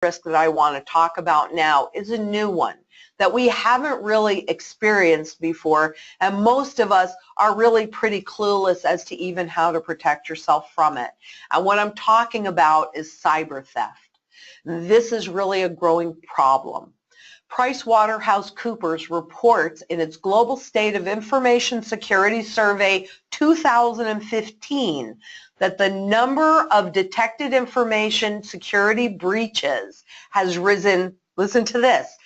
risk that I want to talk about now is a new one that we haven't really experienced before, and most of us are really pretty clueless as to even how to protect yourself from it. And what I'm talking about is cyber theft. This is really a growing problem. PricewaterhouseCoopers reports in its Global State of Information Security Survey 2015 that the number of detected information security breaches has risen, listen to this,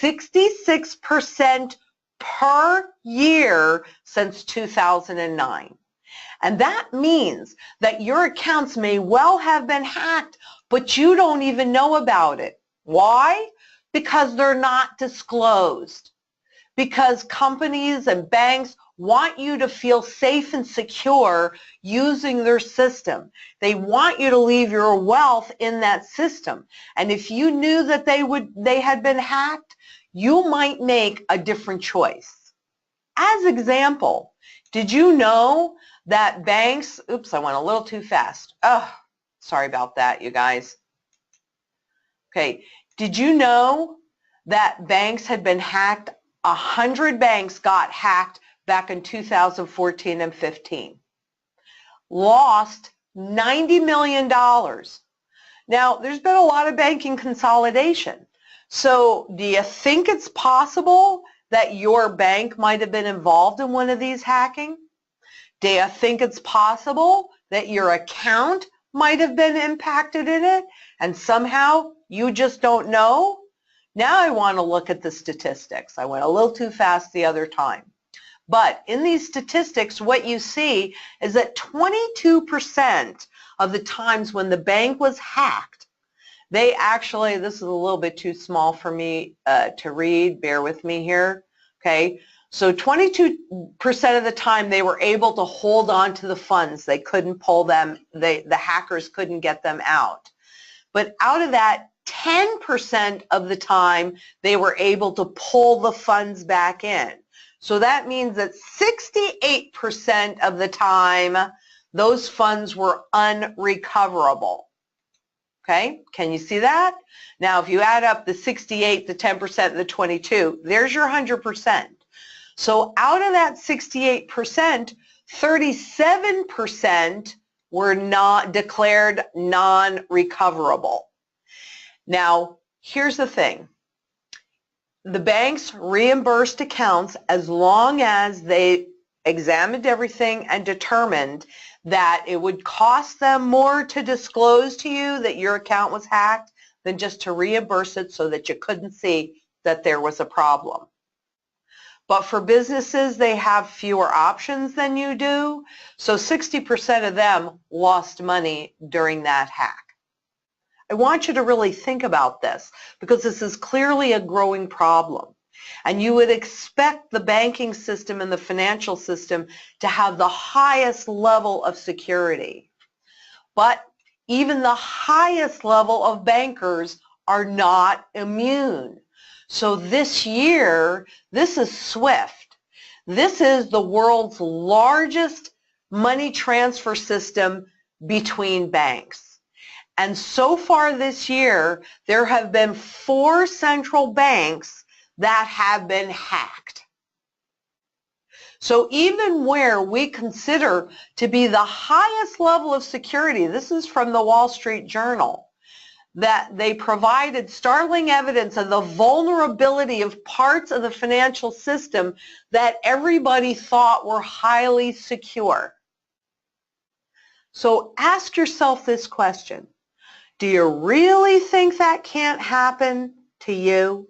66% per year since 2009. And that means that your accounts may well have been hacked, but you don't even know about it. Why? Because they're not disclosed. Because companies and banks want you to feel safe and secure using their system. They want you to leave your wealth in that system. And if you knew that they had been hacked, you might make a different choice. As example, did you know that banks, oops, I went a little too fast. Oh, sorry about that, you guys. Okay, did you know that banks had been hacked? 100 banks got hacked back in 2014 and 15. Lost $90 million. Now, there's been a lot of banking consolidation. So do you think it's possible that your bank might have been involved in one of these hacking? Do you think it's possible that your account might have been impacted in it and somehow you just don't know? Now I want to look at the statistics. I went a little too fast the other time. But in these statistics, what you see is that 22% of the times when the bank was hacked, they actually, this is a little bit too small for me to read, bear with me here, okay? So 22% of the time they were able to hold on to the funds. They couldn't pull them, the hackers couldn't get them out. But out of that, 10% of the time they were able to pull the funds back in. So that means that 68% of the time those funds were unrecoverable. Okay, can you see that? Now if you add up the 68, the 10%, and the 22, there's your 100%. So out of that 68%, 37% were not declared non-recoverable. Now, here's the thing. The banks reimbursed accounts as long as they examined everything and determined that it would cost them more to disclose to you that your account was hacked than just to reimburse it so that you couldn't see that there was a problem. But for businesses, they have fewer options than you do, so 60% of them lost money during that hack. I want you to really think about this because this is clearly a growing problem. And you would expect the banking system and the financial system to have the highest level of security. But even the highest level of bankers are not immune. So this year, this is SWIFT. This is the world's largest money transfer system between banks. And so far this year, there have been 4 central banks that have been hacked. So even where we consider to be the highest level of security, this is from the Wall Street Journal, that they provided startling evidence of the vulnerability of parts of the financial system that everybody thought were highly secure. So ask yourself this question. Do you really think that can't happen to you?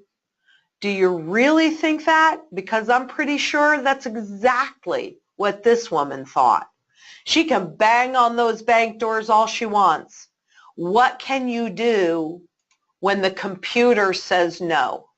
Do you really think that? Because I'm pretty sure that's exactly what this woman thought. She can bang on those bank doors all she wants. What can you do when the computer says no?